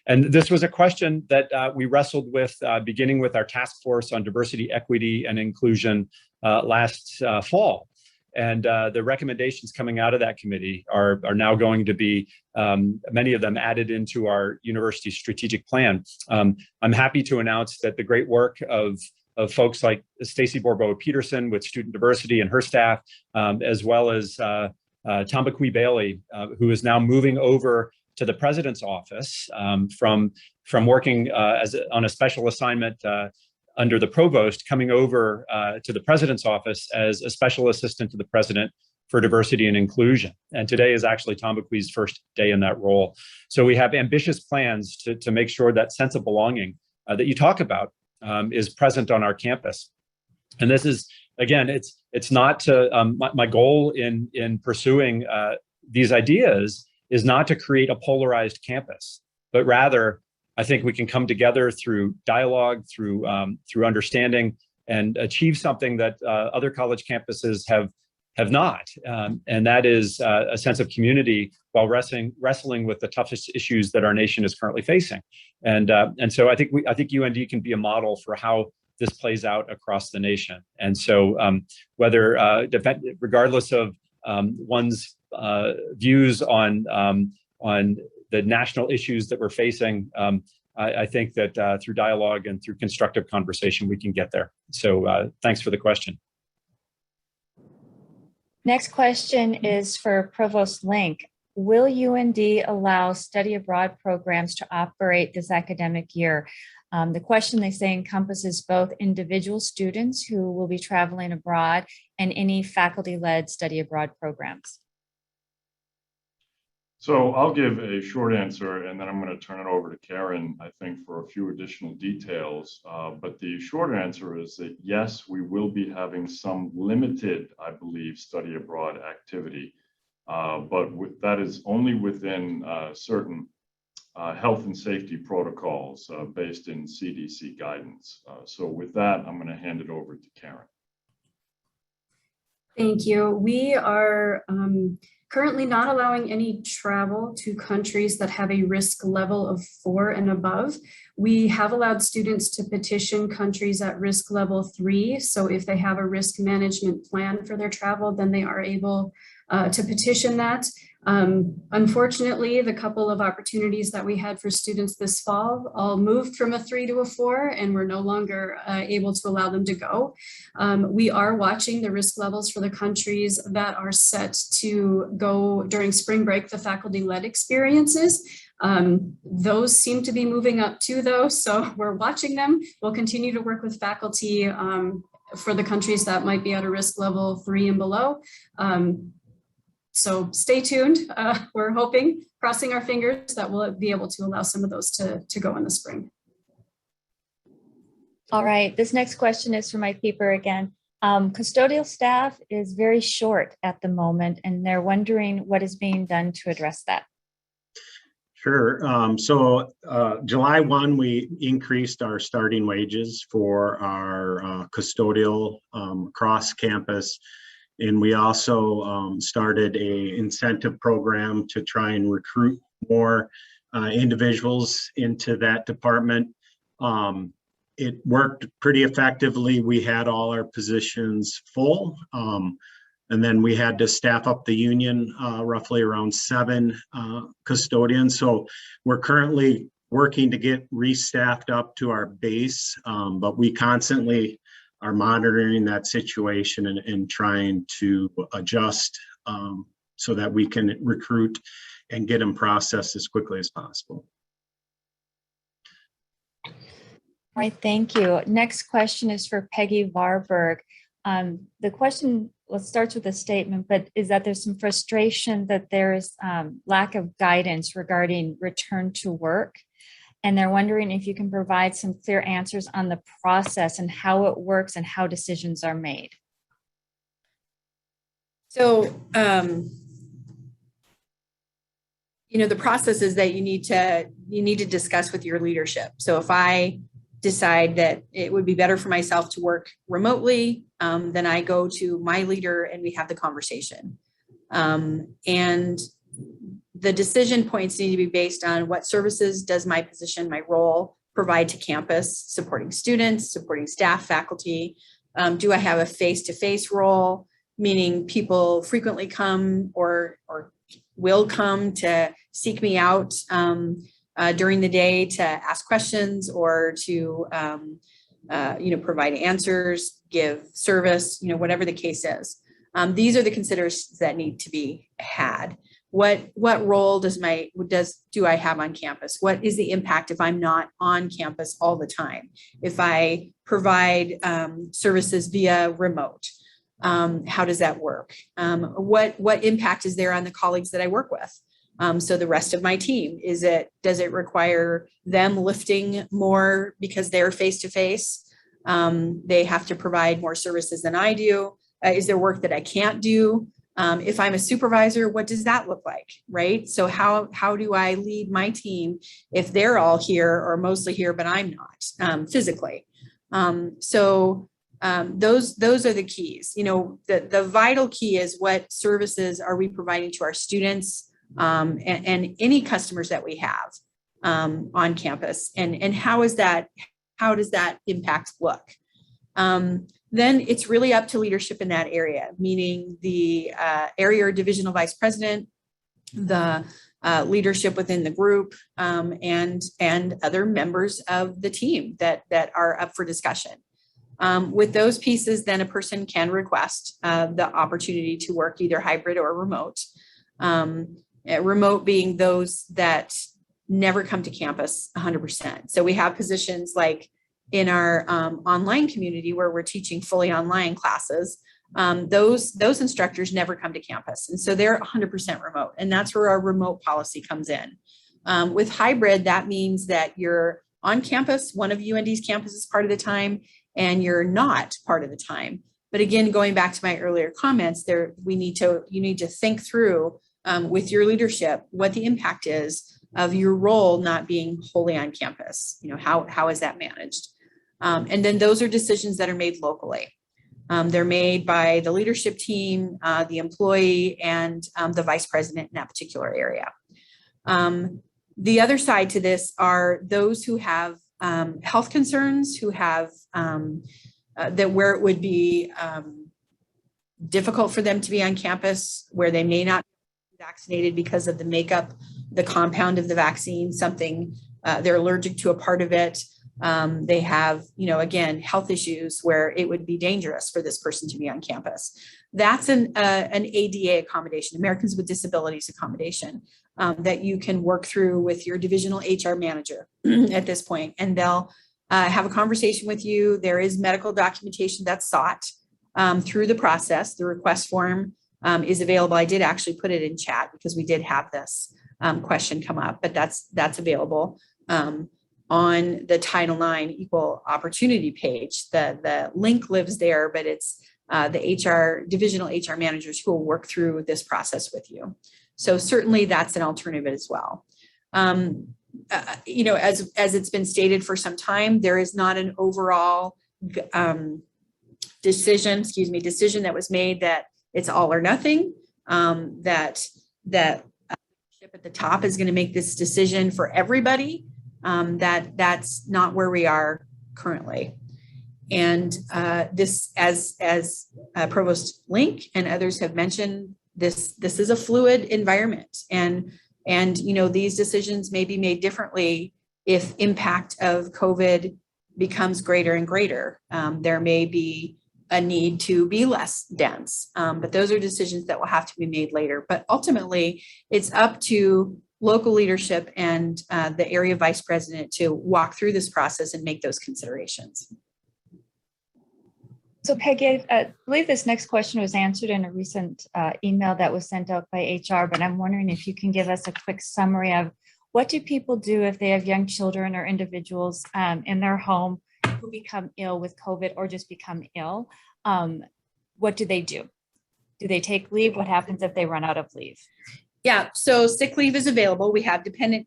And this was a question that we wrestled with, beginning with our task force on diversity, equity, and inclusion last fall. And the recommendations coming out of that committee are now going to be, many of them added into our university strategic plan. I'm happy to announce that the great work of folks like Stacy Borboa-Peterson with student diversity and her staff, as well as Tambaqui Bailey, who is now moving over to the president's office from working on a special assignment under the provost, coming over to the president's office as a special assistant to the president for diversity and inclusion. And today is actually Tambaqui's first day in that role. So we have ambitious plans to make sure that sense of belonging that you talk about is present on our campus. And this is, again, it's not to, my goal in pursuing these ideas is not to create a polarized campus, but rather, I think we can come together through dialogue, through understanding, and achieve something that other college campuses have not, and that is a sense of community while wrestling with the toughest issues that our nation is currently facing. And so I think UND can be a model for how this plays out across the nation. And so regardless of one's views on the national issues that we're facing, I think that through dialogue and through constructive conversation, we can get there. So thanks for the question. Next question is for Provost Link. Will UND allow study abroad programs to operate this academic year? The question, they say, encompasses both individual students who will be traveling abroad and any faculty-led study abroad programs. So I'll give a short answer, and then I'm going to turn it over to Karen, I think, for a few additional details. But the short answer is that yes, we will be having some limited, I believe, study abroad activity, but that is only within certain health and safety protocols based in CDC guidance. So with that, I'm going to hand it over to Karen. Thank you. We are currently not allowing any travel to countries that have a risk level of 4 and above. We have allowed students to petition countries at risk level 3. So if they have a risk management plan for their travel, then they are able to petition that. Unfortunately, the couple of opportunities that we had for students this fall all moved from a 3 to a 4, and we're no longer able to allow them to go. We are watching the risk levels for the countries that are set to go during spring break, the faculty-led experiences. Those seem to be moving up too, though, so we're watching them. We'll continue to work with faculty for the countries that might be at a risk level 3 and below. So stay tuned. We're hoping, crossing our fingers, that we'll be able to allow some of those to go in the spring. All right, this next question is for Mike Pieper again. Custodial staff is very short at the moment, and they're wondering what is being done to address that. Sure. July 1, we increased our starting wages for our custodial across campus. And we also started a incentive program to try and recruit more individuals into that department. It worked pretty effectively. We had all our positions full. And then we had to staff up the union, roughly around 7 custodians. So we're currently working to get restaffed up to our base, but we constantly are monitoring that situation and trying to adjust so that we can recruit and get them processed as quickly as possible. All right, thank you. Next question is for Peggy Warburg. The question, well, starts with a statement, but is that there's some frustration that there is lack of guidance regarding return to work. And they're wondering if you can provide some clear answers on the process and how it works and how decisions are made. So, the process is that you need to discuss with your leadership. So if I decide that it would be better for myself to work remotely, then I go to my leader and we have the conversation. And the decision points need to be based on what services does my position, my role provide to campus, supporting students, supporting staff, faculty. Do I have a face-to-face role, meaning people frequently come or will come to seek me out during the day to ask questions or to provide answers, give service, whatever the case is. These are the considerations that need to be had. What role do I have on campus? What is the impact if I'm not on campus all the time? If I provide services via remote, how does that work? What impact is there on the colleagues that I work with? So the rest of my team, does it require them lifting more because they're face-to-face? They have to provide more services than I do. Is there work that I can't do? If I'm a supervisor, what does that look like, right? So how do I lead my team if they're all here or mostly here, but I'm not physically? Those are the keys. The vital key is what services are we providing to our students and any customers that we have on campus, and how does that impact look? Then it's really up to leadership in that area, meaning the area or divisional vice president, the leadership within the group, and other members of the team that are up for discussion. With those pieces, then a person can request the opportunity to work either hybrid or remote. Remote being those that never come to campus 100%. So we have positions like in our online community where we're teaching fully online classes, those instructors never come to campus. And so they're 100% remote. And that's where our remote policy comes in. With hybrid, that means that you're on campus, one of UND's campuses part of the time, and you're not part of the time. But again, going back to my earlier comments, you need to think through with your leadership what the impact is of your role not being wholly on campus. How is that managed? And then those are decisions that are made locally. They're made by the leadership team, the employee, and the vice president in that particular area. The other side to this are those who have health concerns, who have where it would be difficult for them to be on campus, where they may not be vaccinated because of the makeup, the compound of the vaccine, something they're allergic to a part of it. They have, again, health issues where it would be dangerous for this person to be on campus. That's an ADA accommodation, Americans with Disabilities accommodation, that you can work through with your divisional HR manager at this point, and they'll have a conversation with you. There is medical documentation that's sought through the process. The request form is available. I did actually put it in chat because we did have this question come up, but that's available. On the Title IX Equal Opportunity page. The link lives there, but it's the divisional HR managers who will work through this process with you. So certainly that's an alternative as well. You know, as it's been stated for some time, there is not an overall decision that was made that it's all or nothing, that at the top is going to make this decision for everybody. That's not where we are currently. And this, as Provost Link and others have mentioned, this is a fluid environment, and you know, these decisions may be made differently if impact of COVID becomes greater and greater. There may be a need to be less dense, but those are decisions that will have to be made later. But ultimately, it's up to local leadership and the area vice president to walk through this process and make those considerations. So Peggy, I believe this next question was answered in a recent email that was sent out by HR, but I'm wondering if you can give us a quick summary of what do people do if they have young children or individuals in their home who become ill with COVID or just become ill? What do they do? Do they take leave? What happens if they run out of leave? Yeah, so sick leave is available. We have dependent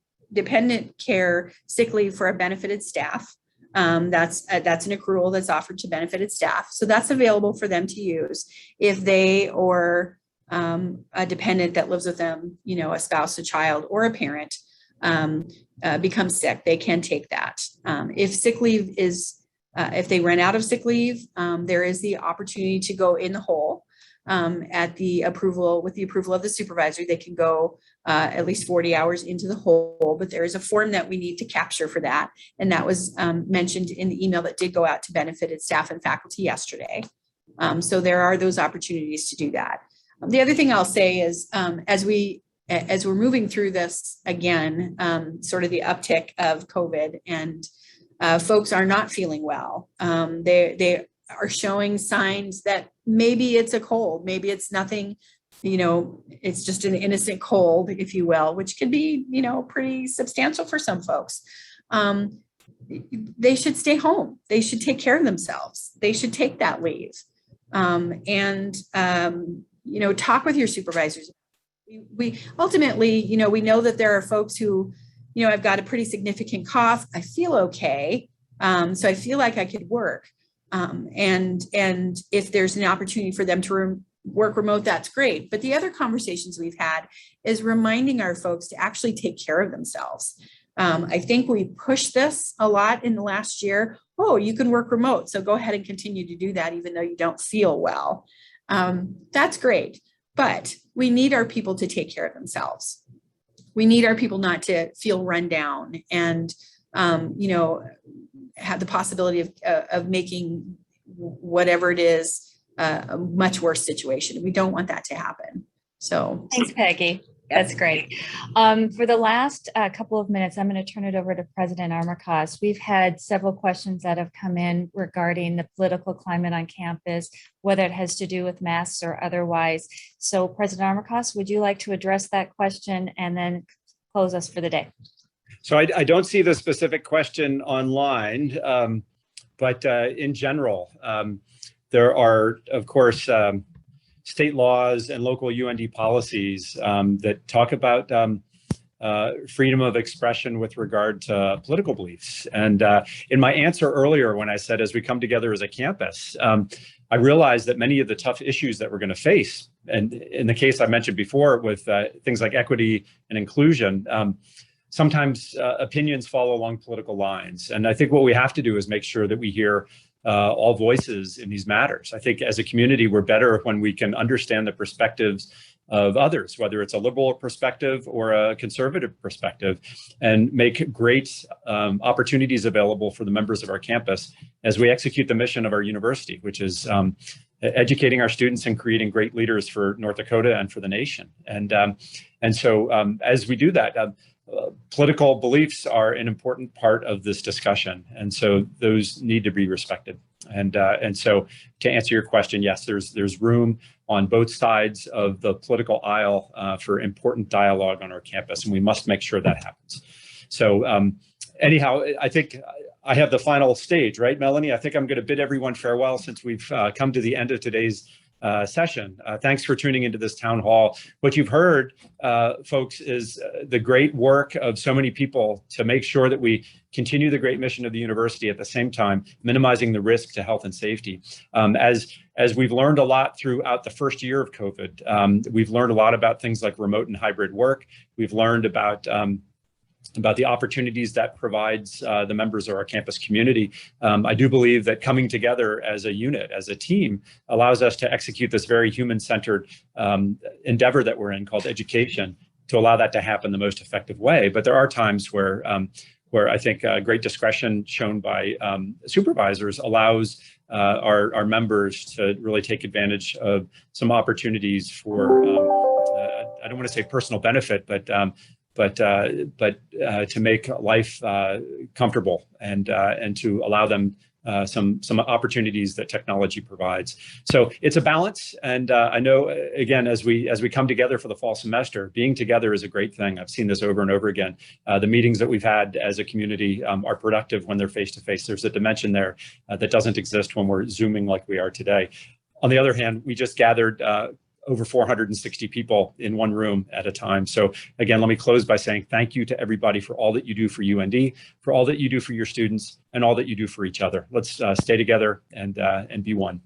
care sick leave for our benefited staff. That's an accrual that's offered to benefited staff. So that's available for them to use if they or a dependent that lives with them, you know, a spouse, a child, or a parent becomes sick, they can take that. If sick leave is, if they run out of sick leave, there is the opportunity to go in the hole. With the approval of the supervisor, they can go at least 40 hours into the hole, but there is a form that we need to capture for that. And that was mentioned in the email that did go out to benefited staff and faculty yesterday. So there are those opportunities to do that. The other thing I'll say is as we're moving through this again, sort of the uptick of COVID, and folks are not feeling well. They are showing signs that maybe it's a cold, maybe it's nothing, you know, it's just an innocent cold, if you will, which can be, you know, pretty substantial for some folks. They should stay home. They should take care of themselves. They should take that leave. You know, talk with your supervisors. We ultimately, you know, we know that there are folks who, you know, I've got a pretty significant cough. I feel okay. So I feel like I could work. And if there's an opportunity for them to work remote, that's great. But the other conversations we've had is reminding our folks to actually take care of themselves. I think we pushed this a lot in the last year. Oh, you can work remote, so go ahead and continue to do that even though you don't feel well. That's great, but we need our people to take care of themselves. We need our people not to feel run down and, you know, have the possibility of making whatever it is a much worse situation. We don't want that to happen. So thanks, Peggy. That's great. For the last couple of minutes, I'm going to turn it over to President Armacost. We've had several questions that have come in regarding the political climate on campus, whether it has to do with masks or otherwise. So President Armacost, would you like to address that question and then close us for the day? So I don't see the specific question online, but in general, there are, of course, state laws and local UND policies that talk about freedom of expression with regard to political beliefs. And in my answer earlier, when I said, as we come together as a campus, I realized that many of the tough issues that we're going to face, and in the case I mentioned before with things like equity and inclusion, sometimes opinions follow along political lines. And I think what we have to do is make sure that we hear all voices in these matters. I think as a community, we're better when we can understand the perspectives of others, whether it's a liberal perspective or a conservative perspective, and make great opportunities available for the members of our campus as we execute the mission of our university, which is educating our students and creating great leaders for North Dakota and for the nation. And so as we do that, political beliefs are an important part of this discussion, and so those need to be respected. And so to answer your question, yes, there's room on both sides of the political aisle for important dialogue on our campus, and we must make sure that happens. So anyhow, I think I have the final stage, right, Melanie? I think I'm going to bid everyone farewell since we've come to the end of today's session. Thanks for tuning into this town hall. What you've heard, folks, is the great work of so many people to make sure that we continue the great mission of the university at the same time, minimizing the risk to health and safety. As we've learned a lot throughout the first year of COVID, we've learned a lot about things like remote and hybrid work. We've learned about the opportunities that provides the members of our campus community. I do believe that coming together as a unit, as a team, allows us to execute this very human-centered endeavor that we're in called education, to allow that to happen the most effective way. But there are times where I think great discretion shown by supervisors allows our members to really take advantage of some opportunities for, I don't want to say personal benefit, but to make life comfortable and to allow them some opportunities that technology provides. So it's a balance, and I know, again, as we come together for the fall semester, being together is a great thing. I've seen this over and over again. The meetings that we've had as a community are productive when they're face-to-face. There's a dimension there that doesn't exist when we're Zooming like we are today. On the other hand, we just gathered over 460 people in one room at a time. So again, let me close by saying thank you to everybody for all that you do for UND, for all that you do for your students, and all that you do for each other. Let's stay together and be one.